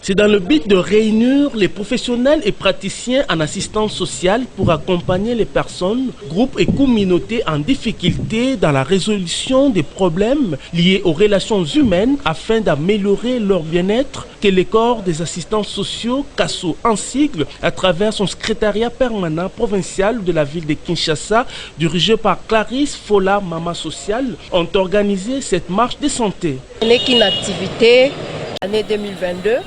C'est dans le but de réunir les professionnels et praticiens en assistance sociale pour accompagner les personnes, groupes et communautés en difficulté dans la résolution des problèmes liés aux relations humaines afin d'améliorer leur bien-être que le corps des assistants sociaux, CASSO en sigle, à travers son secrétariat permanent provincial de la ville de Kinshasa, dirigé par Clarisse Fola Mama Social, ont organisé cette marche de santé. Ce n'est qu'une activité l'année 2022.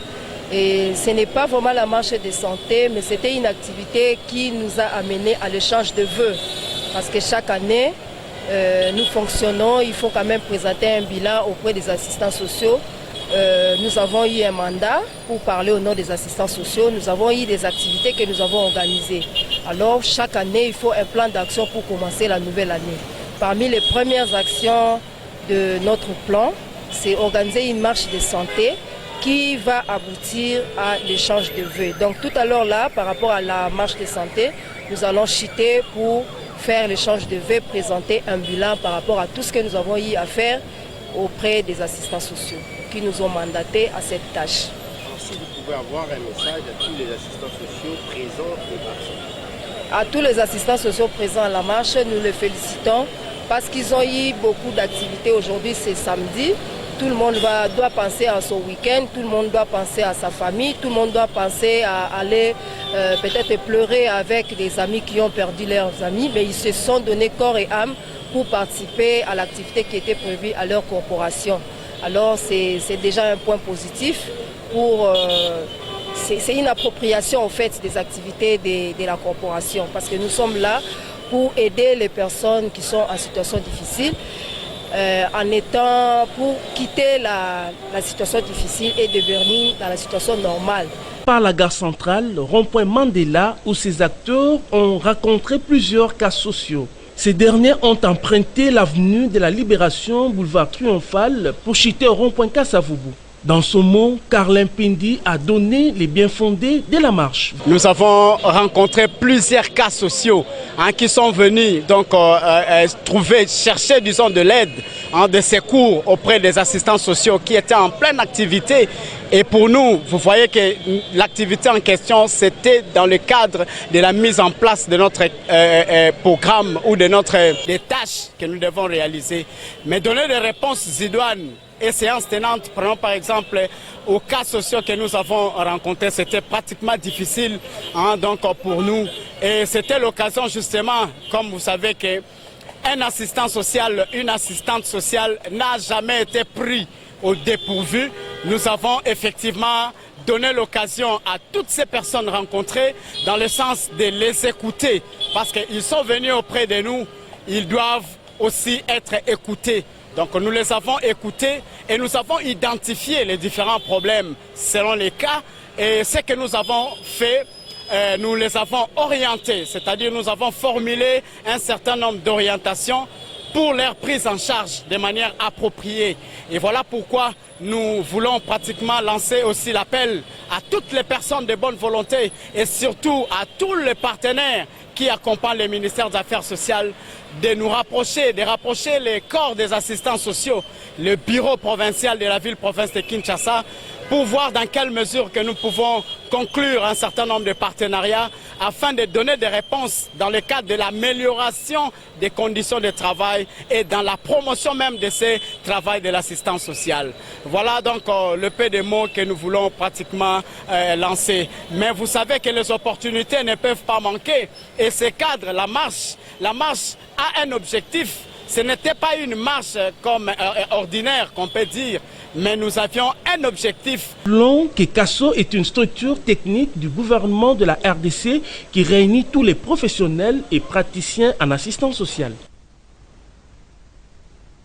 Et ce n'est pas vraiment la marche de santé, mais c'était une activité qui nous a amené à l'échange de vœux. Parce que chaque année, nous fonctionnons, il faut quand même présenter un bilan auprès des assistants sociaux. Nous avons eu un mandat pour parler au nom des assistants sociaux. Nous avons eu des activités que nous avons organisées. Alors, chaque année, il faut un plan d'action pour commencer la nouvelle année. Parmi les premières actions de notre plan, c'est organiser une marche de santé qui va aboutir à l'échange de vœux. Donc tout à l'heure là, par rapport à la marche de santé, nous allons chuter pour faire l'échange de vœux, présenter un bilan par rapport à tout ce que nous avons eu à faire auprès des assistants sociaux qui nous ont mandatés à cette tâche. Si vous pouvez avoir un message à tous les assistants sociaux présents au marche. À tous les assistants sociaux présents à la marche, nous les félicitons parce qu'ils ont eu beaucoup d'activités. Aujourd'hui, c'est samedi. Tout le monde doit penser à son week-end, tout le monde doit penser à sa famille, tout le monde doit penser à aller peut-être pleurer avec des amis qui ont perdu leurs amis, mais ils se sont donné corps et âme pour participer à l'activité qui était prévue à leur corporation. Alors c'est déjà un point positif pour... c'est une appropriation en fait des activités de la corporation parce que nous sommes là pour aider les personnes qui sont en situation difficile. En étant pour quitter la situation difficile et devenir dans la situation normale. Par la gare centrale, rond-point Mandela, où ces acteurs ont rencontré plusieurs cas sociaux. Ces derniers ont emprunté l'avenue de la Libération, boulevard Triomphal, pour chuter au rond-point Kassavubu. Dans ce mot, Carlin Pindi a donné les bien fondés de la marche. Nous avons rencontré plusieurs cas sociaux qui sont venus donc chercher disons de l'aide, de secours auprès des assistants sociaux qui étaient en pleine activité. Et pour nous, vous voyez que l'activité en question, c'était dans le cadre de la mise en place de notre programme ou des tâches que nous devons réaliser. Mais donner des réponses idoines et séances tenantes, prenons par exemple aux cas sociaux que nous avons rencontrés, c'était pratiquement difficile donc pour nous. Et c'était l'occasion justement, comme vous savez, qu'un assistant social, une assistante sociale n'a jamais été pris au dépourvu. Nous avons effectivement donné l'occasion à toutes ces personnes rencontrées dans le sens de les écouter parce qu'ils sont venus auprès de nous, ils doivent aussi être écoutés. Donc nous les avons écoutés et nous avons identifié les différents problèmes selon les cas et ce que nous avons fait, nous les avons orientés, c'est-à-dire nous avons formulé un certain nombre d'orientations pour leur prise en charge de manière appropriée. Et voilà pourquoi nous voulons pratiquement lancer aussi l'appel à toutes les personnes de bonne volonté et surtout à tous les partenaires qui accompagnent le ministère des Affaires sociales de nous rapprocher, de rapprocher les corps des assistants sociaux, le bureau provincial de la ville-province de Kinshasa, pour voir dans quelle mesure que nous pouvons conclure un certain nombre de partenariats afin de donner des réponses dans le cadre de l'amélioration des conditions de travail et dans la promotion même de ce travail de l'assistance sociale. Voilà donc le peu de mots que nous voulons pratiquement lancer. Mais vous savez que les opportunités ne peuvent pas manquer et ce cadre, la marche a un objectif. Ce n'était pas une marche comme ordinaire qu'on peut dire, mais nous avions un objectif. Selon que CASSO est une structure technique du gouvernement de la RDC qui réunit tous les professionnels et praticiens en assistance sociale.